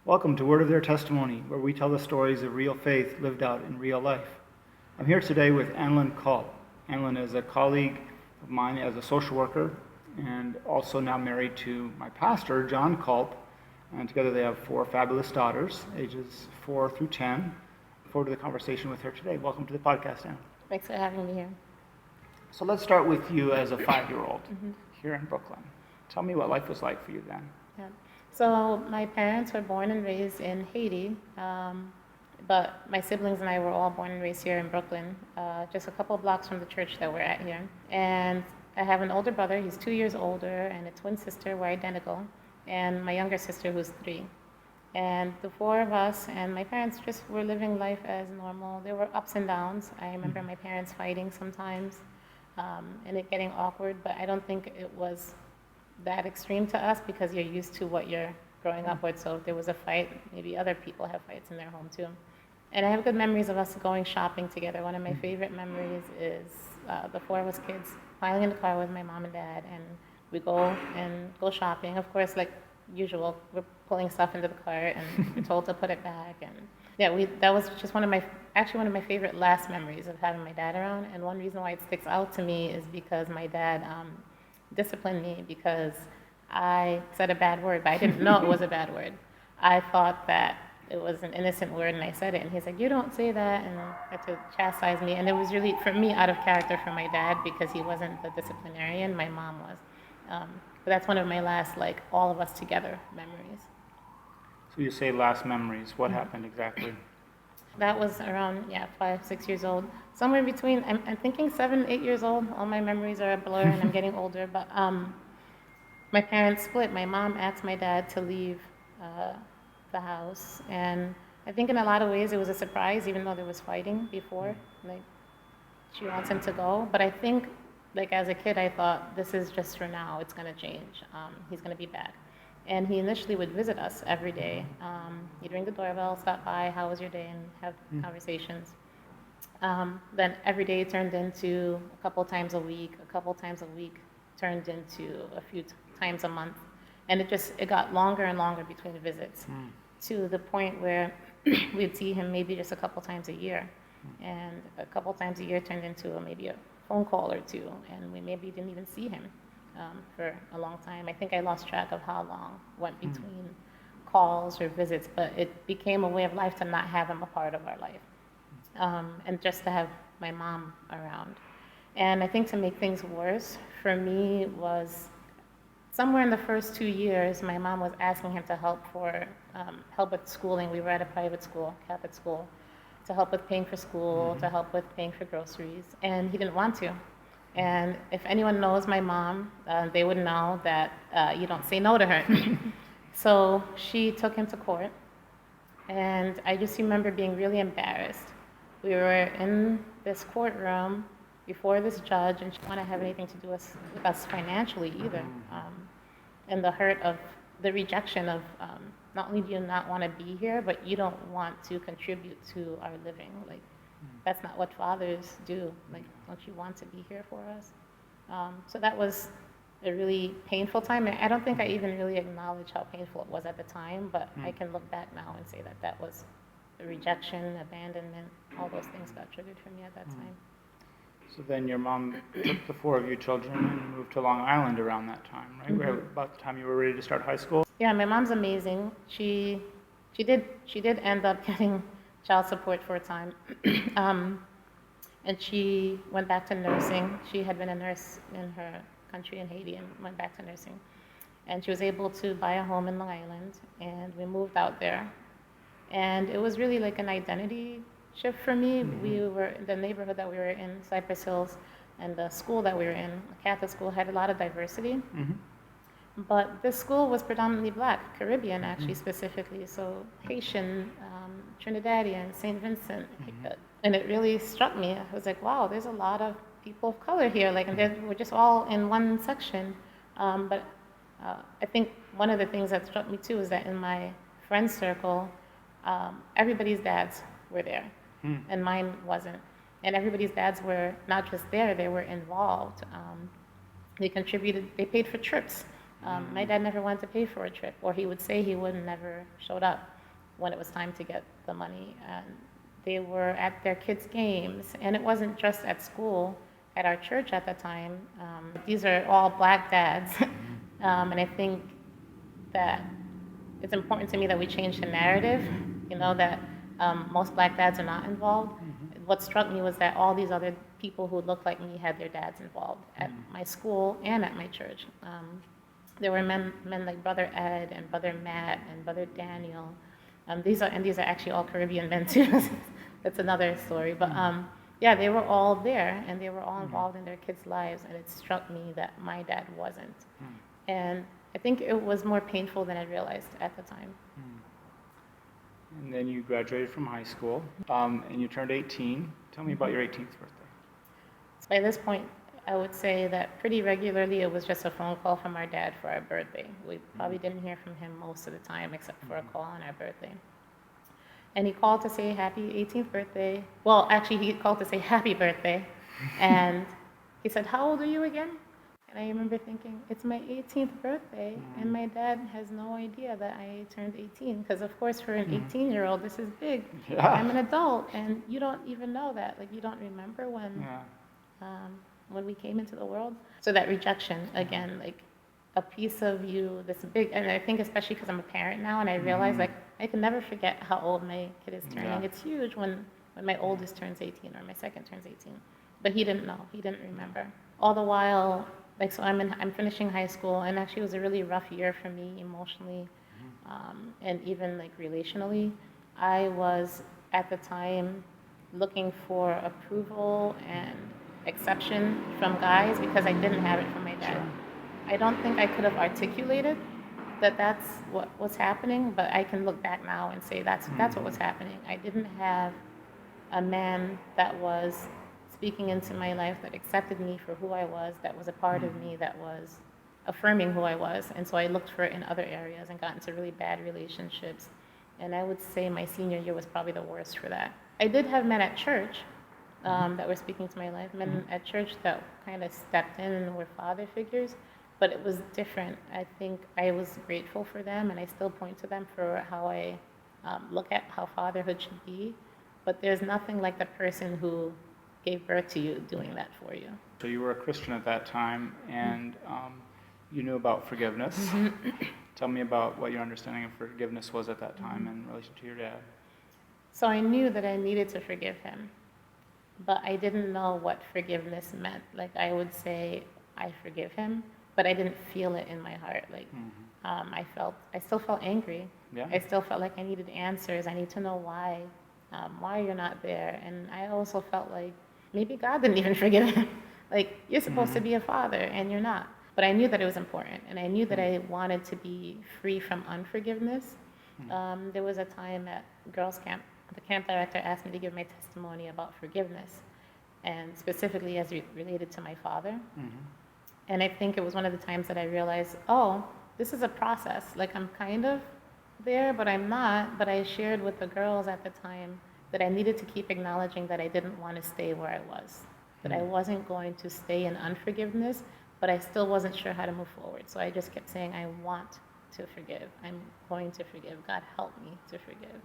Welcome to Word of Their Testimony, where we tell the stories of real faith lived out in real life. I'm here today with Annlyn Culp. Annlyn is a colleague of mine as a social worker and also now married to my pastor, John Culp. And together they have 4 fabulous daughters, ages 4 through 10. Look forward to the conversation with her today. Welcome to the podcast, Annlyn. Thanks for having me here. So let's start with you as a 5-year-old here in Brooklyn. Tell me what life was like for you then. Yeah. So my parents were born and raised in Haiti, but my siblings and I were all born and raised here in Brooklyn, just a couple of blocks from the church that we're at here. And I have an older brother, he's 2 years older, and a twin sister, we're identical, and my younger sister who's 3. And the 4 of us and my parents just were living life as normal. There were ups and downs. I remember my parents fighting sometimes, and it getting awkward, but I don't think it was that extreme to us because you're used to what you're growing up with. So if there was a fight, maybe other people have fights in their home too. And I have good memories of us going shopping together. One of my favorite memories is the 4 of us kids piling in the car with my mom and dad, and we go shopping. Of course, like usual, we're pulling stuff into the cart and we're told to put it back. And yeah, that was just one of my favorite last memories of having my dad around. And one reason why it sticks out to me is because my dad disciplined me because I said a bad word, but I didn't know it was a bad word. I thought that it was an innocent word, and I said it, and he's like, "You don't say that," and had to chastise me. And it was really, for me, out of character for my dad because he wasn't the disciplinarian, my mom was. But that's one of my last, like, all of us together memories. So you say last memories. What happened exactly? That was around, 5, 6 years old. Somewhere between, I'm thinking 7, 8 years old. All my memories are a blur and I'm getting older. But my parents split. My mom asked my dad to leave the house. And I think in a lot of ways it was a surprise, even though there was fighting before. Like, she wants him to go. But I think, like, as a kid, I thought, this is just for now. It's going to change. He's going to be back. And he initially would visit us every day. He'd ring the doorbell, stop by, how was your day, and have conversations. Then every day turned into a couple times a week turned into a few times a month. And it got longer and longer between visits to the point where we'd see him maybe just a couple times a year. And a couple times a year turned into maybe a phone call or two, and we maybe didn't even see him for a long time. I think I lost track of how long went between calls or visits, but it became a way of life to not have him a part of our life, and just to have my mom around. And I think to make things worse for me was somewhere in the first 2 years, my mom was asking him to help with schooling. We were at a private school, Catholic school, to help with paying for school, to help with paying for groceries, and he didn't want to. And if anyone knows my mom, they would know that you don't say no to her. So she took him to court, and I just remember being really embarrassed. We were in this courtroom before this judge, and she didn't want to have anything to do with us financially either. And the hurt of the rejection of not only do you not want to be here, but you don't want to contribute to our living. Like, that's not what fathers do. Like, don't you want to be here for us? So that was a really painful time. And I don't think I even really acknowledged how painful it was at the time, but I can look back now and say that was the rejection, abandonment, all those things got triggered for me at that time. So then your mom took the 4 of you children and moved to Long Island around that time, right? Where about the time you were ready to start high school? Yeah, my mom's amazing. She did end up getting child support for a time. And she went back to nursing. She had been a nurse in her country in Haiti and went back to nursing. And she was able to buy a home in Long Island, and we moved out there. And it was really like an identity shift for me. We were in the neighborhood that we were in, Cypress Hills, and the school that we were in, a Catholic school, had a lot of diversity. But this school was predominantly Black, Caribbean actually specifically, so Haitian, Trinidadian, St. Vincent. And it really struck me. I was like, wow, there's a lot of people of color here. Like, and we're just all in one section. But I think one of the things that struck me too is that in my friend circle, everybody's dads were there, and mine wasn't. And everybody's dads were not just there, they were involved. They contributed, they paid for trips. My dad never wanted to pay for a trip, or he would say he would and never showed up. when it was time to get the money. And they were at their kids' games, and it wasn't just at school, at our church at the time. These are all black dads. And I think that it's important to me that we change the narrative, that most black dads are not involved. What struck me was that all these other people who looked like me had their dads involved at my school and at my church. There were men like Brother Ed and Brother Matt and Brother Daniel. These are actually all Caribbean men too. That's another story. But yeah, they were all there, and they were all involved in their kids' lives, and it struck me that my dad wasn't. And I think it was more painful than I realized at the time. And then you graduated from high school, and you turned 18. Tell me about your 18th birthday. So by this point, I would say that pretty regularly it was just a phone call from our dad for our birthday. We probably didn't hear from him most of the time except for a call on our birthday. And he called to say happy 18th birthday. Well, actually, he called to say happy birthday. And he said, "How old are you again?" And I remember thinking, it's my 18th birthday, and my dad has no idea that I turned 18. Because, of course, for an 18-year-old, this is big. Yeah. I'm an adult, and you don't even know that. Like, you don't remember when we came into the world. So that rejection, again, like a piece of you, this big, and I think especially because I'm a parent now, and I realize, like, I can never forget how old my kid is turning. Yeah. It's huge when my oldest turns 18 or my second turns 18. But he didn't know. He didn't remember. All the while, like, so I'm finishing high school, and actually it was a really rough year for me emotionally, and even like relationally. I was at the time looking for approval and acceptance from guys because I didn't have it from my dad. I don't think I could have articulated that that's what was happening, but I can look back now and say that's what was happening. I didn't have a man that was speaking into my life, that accepted me for who I was, that was a part of me, that was affirming who I was. And so I looked for it in other areas and got into really bad relationships. And I would say my senior year was probably the worst for that. I did have men at church that were speaking to my life, men at church that kind of stepped in and were father figures, but it was different. I think I was grateful for them, and I still point to them for how I look at how fatherhood should be. But there's nothing like the person who gave birth to you doing that for you. So you were a Christian at that time, and you knew about forgiveness. Tell me about what your understanding of forgiveness was at that time in relation to your dad. So I knew that I needed to forgive him, but I didn't know what forgiveness meant. Like, I would say, I forgive him, but I didn't feel it in my heart. Like, I still felt angry. Yeah. I still felt like I needed answers. I need to know why you're not there. And I also felt like maybe God didn't even forgive him. Like, you're supposed to be a father, and you're not. But I knew that it was important, and I knew that I wanted to be free from unforgiveness. There was a time at girls' camp, the camp director asked me to give my testimony about forgiveness, and specifically as related to my father. And I think it was one of the times that I realized, oh, this is a process. Like, I'm kind of there, but I'm not. But I shared with the girls at the time that I needed to keep acknowledging that I didn't want to stay where I was, that I wasn't going to stay in unforgiveness, but I still wasn't sure how to move forward. So I just kept saying, I want to forgive. I'm going to forgive. God, help me to forgive.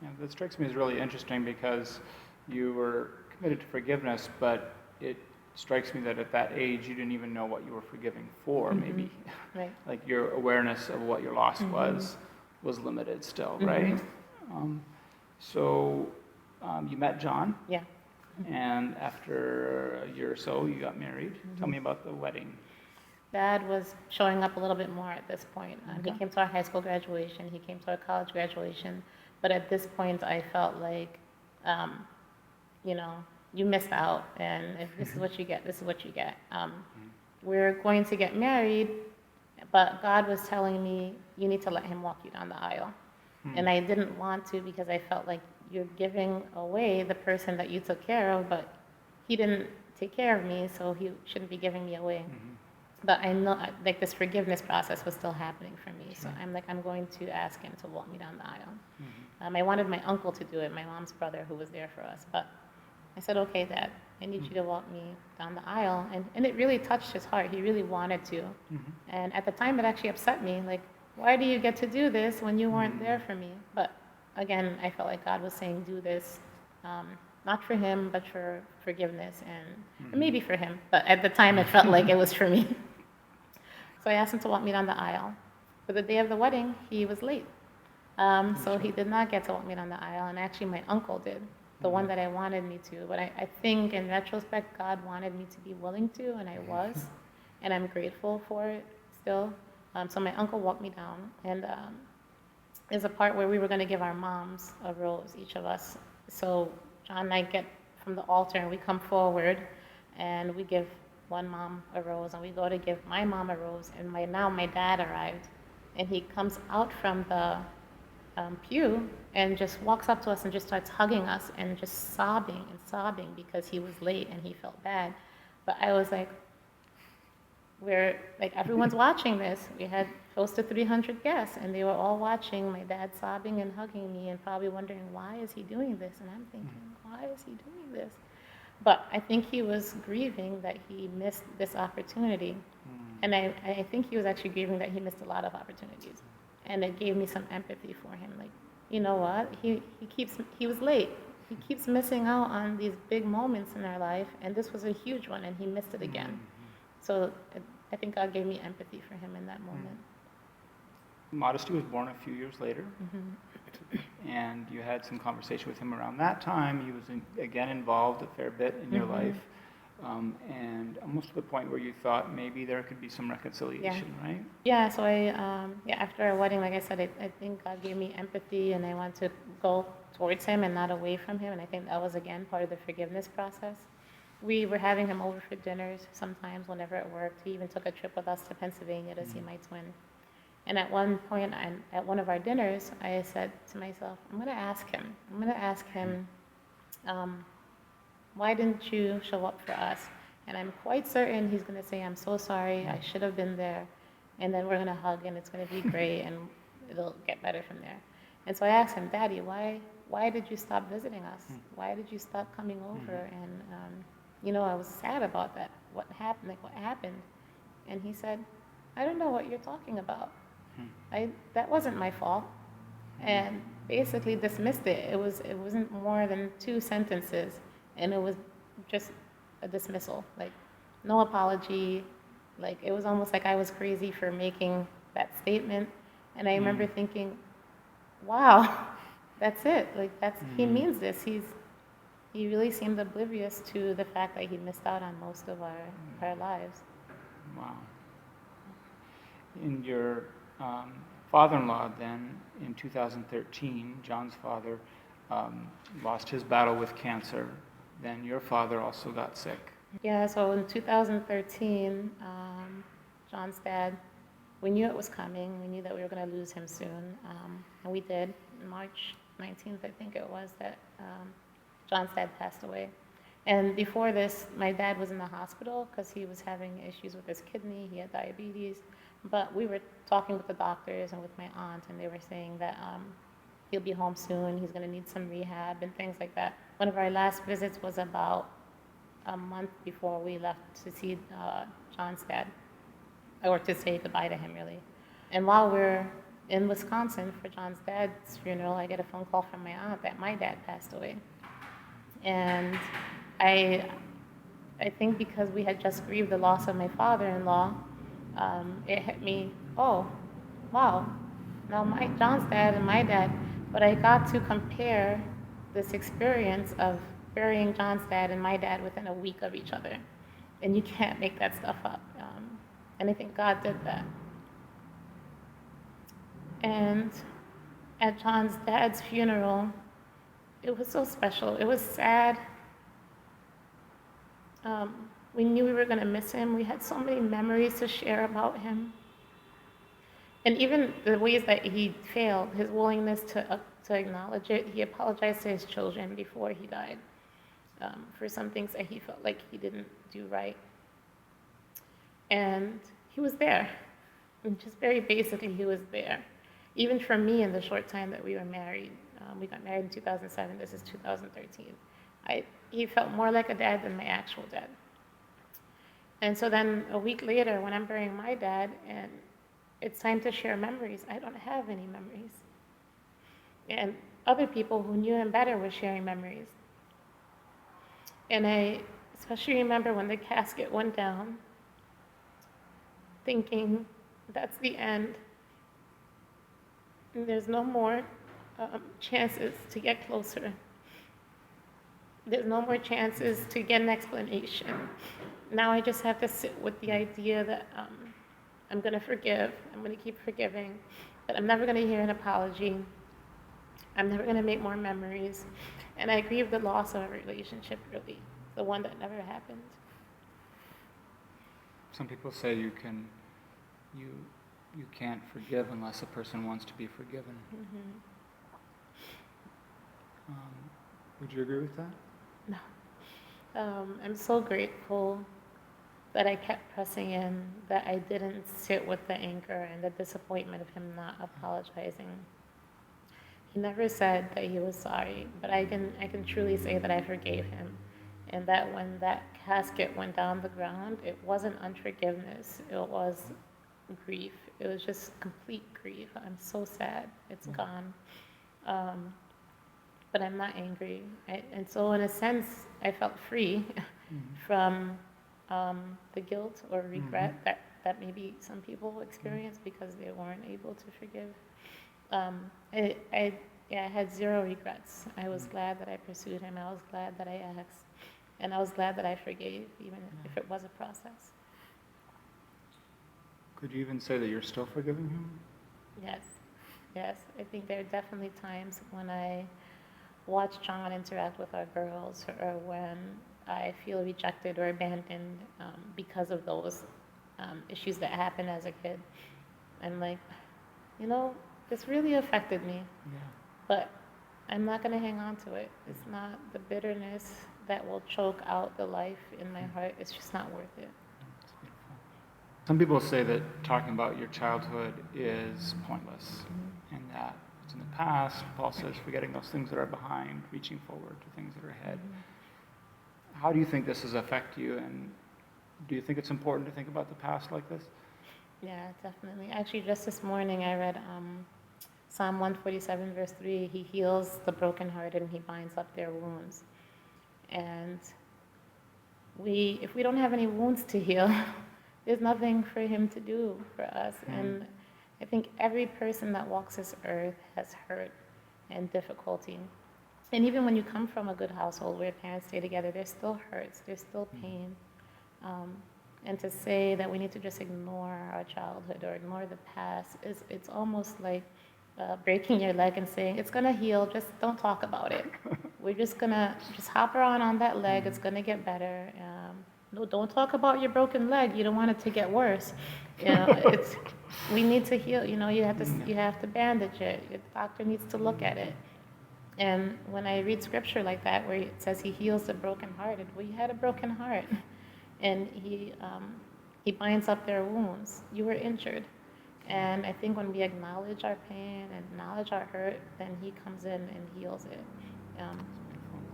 Yeah, that strikes me as really interesting because you were committed to forgiveness, but it strikes me that at that age you didn't even know what you were forgiving for, maybe. Right. Like, your awareness of what your loss was limited still, right? So you met John. Yeah. And after a year or so, you got married. Tell me about the wedding. Dad was showing up a little bit more at this point. He Okay. came to our high school graduation. He came to our college graduation. But at this point, I felt like, you missed out. And if this is what you get, this is what you get. We're going to get married, but God was telling me, you need to let him walk you down the aisle. And I didn't want to because I felt like you're giving away the person that you took care of, but he didn't take care of me, so he shouldn't be giving me away. But I know, like, this forgiveness process was still happening for me. So I'm like, I'm going to ask him to walk me down the aisle. I wanted my uncle to do it, my mom's brother, who was there for us. But I said, okay, Dad, I need you to walk me down the aisle. And it really touched his heart. He really wanted to. And at the time, it actually upset me. Like, why do you get to do this when you weren't there for me? But again, I felt like God was saying, do this, um, not for him, but for forgiveness and maybe for him. But at the time, it felt like it was for me. So I asked him to walk me down the aisle. For the day of the wedding, he was late. So he did not get to walk me down the aisle, and actually my uncle did, the one that I wanted me to. But I think in retrospect, God wanted me to be willing to, and I was, and I'm grateful for it still. So my uncle walked me down, and there's a part where we were going to give our moms a rose, each of us. So John and I get from the altar, and we come forward, and we give one mom a rose, and we go to give my mom a rose, and now my dad arrived, and he comes out from the pew and just walks up to us and just starts hugging us and just sobbing because he was late and he felt bad. But I was like, we're like, everyone's watching this. We had close to 300 guests, and they were all watching my dad sobbing and hugging me and probably wondering, why is he doing this? And I'm thinking, why is he doing this? But I think he was grieving that he missed this opportunity. And I think he was actually grieving that he missed a lot of opportunities. And it gave me some empathy for him. Like, you know what? He was late. He keeps missing out on these big moments in our life, and this was a huge one, and he missed it again. So I think God gave me empathy for him in that moment. Modesty was born a few years later, and you had some conversation with him around that time. He was, again, involved a fair bit in your life, and almost to the point where you thought maybe there could be some reconciliation, right? Yeah, so after our wedding, like I said, I think God gave me empathy, and I want to go towards him and not away from him, and I think that was, again, part of the forgiveness process. We were having him over for dinners sometimes whenever it worked. He even took a trip with us to Pennsylvania to see my twin. And at one point, at one of our dinners, I said to myself, I'm going to ask him, why didn't you show up for us? And I'm quite certain he's going to say, I'm so sorry, I should have been there. And then we're going to hug, and it's going to be great, and it'll get better from there. And so I asked him, Daddy, why did you stop visiting us? Why did you stop coming over? And, I was sad about that. What happened? And he said, I don't know what you're talking about. That wasn't my fault. And basically dismissed it. It wasn't more than 2 sentences, and it was just a dismissal. Like, no apology. Like, it was almost like I was crazy for making that statement. And I remember thinking, wow, that's it. Like, he means this. He really seemed oblivious to the fact that he missed out on most of our lives. Wow. In your father-in-law then, in 2013, John's father lost his battle with cancer. Then your father also got sick. Yeah, so in 2013, John's dad, we knew it was coming. We knew that we were going to lose him soon. And we did. March 19th, I think it was, that John's dad passed away. And before this, my dad was in the hospital because he was having issues with his kidney. He had diabetes. But we were talking with the doctors and with my aunt, and they were saying that he'll be home soon. He's going to need some rehab and things like that. One of our last visits was about a month before we left to see John's dad, or to say goodbye to him, really. And while we're in Wisconsin for John's dad's funeral, I get a phone call from my aunt that my dad passed away. And I think because we had just grieved the loss of my father-in-law, it hit me, oh, wow, now John's dad and my dad, but I got to compare this experience of burying John's dad and my dad within a week of each other. And you can't make that stuff up. And I think God did that. And at John's dad's funeral, it was so special. It was sad. We knew we were going to miss him. We had so many memories to share about him. And even the ways that he failed, his willingness to acknowledge it, he apologized to his children before he died for some things that he felt like he didn't do right. And he was there. And just very basically, he was there. Even for me, in the short time that we were married, we got married in 2007, this is 2013. He felt more like a dad than my actual dad. And so then a week later, when I'm burying my dad, and it's time to share memories. I don't have any memories. And other people who knew him better were sharing memories. And I especially remember when the casket went down, thinking, that's the end. And there's no more chances to get closer. There's no more chances to get an explanation. Now I just have to sit with the idea that I'm going to forgive, I'm going to keep forgiving, but I'm never going to hear an apology. I'm never going to make more memories. And I grieve the loss of a relationship, really, the one that never happened. Some people say you can't forgive unless a person wants to be forgiven. Mm-hmm. Would you agree with that? No. I'm so grateful that I kept pressing in, that I didn't sit with the anger and the disappointment of him not apologizing. He never said that he was sorry, but I can truly say that I forgave him. And that when that casket went down the ground, it wasn't unforgiveness, it was grief. It was just complete grief. I'm so sad. It's gone. But I'm not angry. And so, in a sense, I felt free from the guilt or regret that maybe some people experience because they weren't able to forgive. I had zero regrets. I was glad that I pursued him. I was glad that I asked. And I was glad that I forgave, even if it was a process. Could you even say that you're still forgiving him? Yes. I think there are definitely times when I watch John interact with our girls, or when I feel rejected or abandoned because of those issues that happened as a kid. I'm like, this really affected me. Yeah. But I'm not going to hang on to it. It's not the bitterness that will choke out the life in my heart. It's just not worth it. That's beautiful. Some people say that talking about your childhood is pointless, and that it's in the past. Paul says forgetting those things that are behind, reaching forward to things that are ahead. How do you think this has affected you, and do you think it's important to think about the past like this? Yeah, definitely. Actually, just this morning I read Psalm 147, verse 3. He heals the brokenhearted and he binds up their wounds. And if we don't have any wounds to heal, there's nothing for him to do for us. And I think every person that walks this earth has hurt and difficulty. And even when you come from a good household where parents stay together, there's still hurts, there's still pain. And to say that we need to just ignore our childhood or ignore the past, it's almost like breaking your leg and saying, it's going to heal, just don't talk about it. We're just going to hop around on that leg, it's going to get better. No, don't talk about your broken leg, you don't want it to get worse. We need to heal, you have to bandage it, your doctor needs to look at it. And when I read scripture like that, where it says he heals the brokenhearted, well, you had a broken heart. And he binds up their wounds. You were injured. And I think when we acknowledge our pain and acknowledge our hurt, then he comes in and heals it.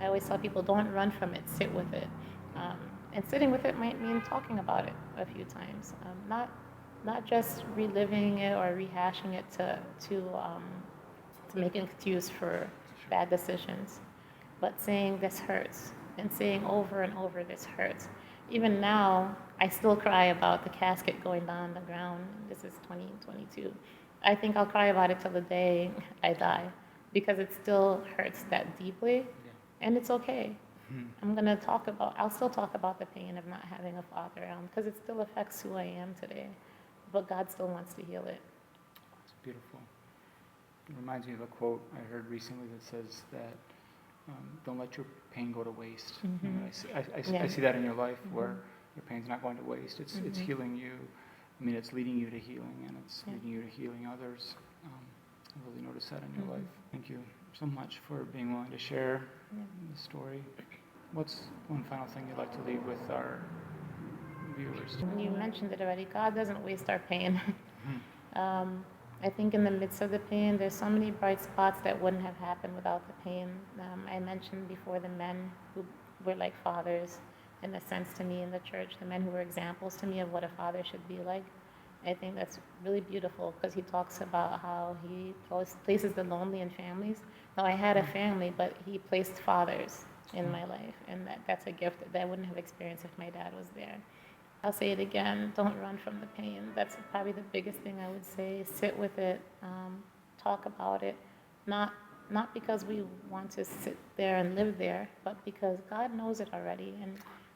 I always tell people, don't run from it, sit with it. And sitting with it might mean talking about it a few times. Not just reliving it or rehashing it to make an excuse for bad decisions, but saying this hurts, and saying over and over, this hurts. Even now, I still cry about the casket going down the ground. This is 2022. I think I'll cry about it till the day I die, because it still hurts that deeply, and it's okay. I'll still talk about the pain of not having a father around, because it still affects who I am today, but God still wants to heal it. It's beautiful. It reminds me of a quote I heard recently that says that don't let your pain go to waste. I see that in your life, where your pain's not going to waste. It's healing you. I mean, it's leading you to healing, and it's leading you to healing others. I really noticed that in your life. Thank you so much for being willing to share the story. What's one final thing you'd like to leave with our viewers? You mentioned it already. God doesn't waste our pain. I think in the midst of the pain, there's so many bright spots that wouldn't have happened without the pain. I mentioned before the men who were like fathers, in a sense, to me in the church, the men who were examples to me of what a father should be like. I think that's really beautiful because he talks about how he places the lonely in families. Now, I had a family, but he placed fathers in my life, and that's a gift that I wouldn't have experienced if my dad was there. I'll say it again, don't run from the pain. That's probably the biggest thing I would say. Sit with it, talk about it, not not because we want to sit there and live there, but because God knows it already.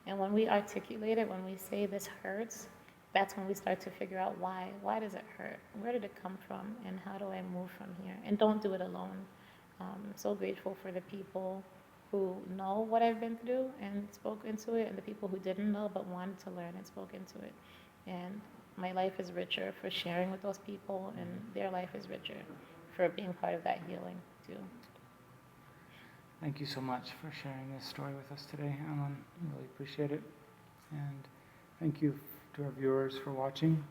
And when we articulate it, when we say this hurts, that's when we start to figure out why. Why does it hurt? Where did it come from? And how do I move from here? And don't do it alone. I'm so grateful for the people who know what I've been through and spoke into it, and the people who didn't know but wanted to learn and spoke into it. And my life is richer for sharing with those people, and their life is richer for being part of that healing too. Thank you so much for sharing this story with us today, Annlyn. Really appreciate it. And thank you to our viewers for watching.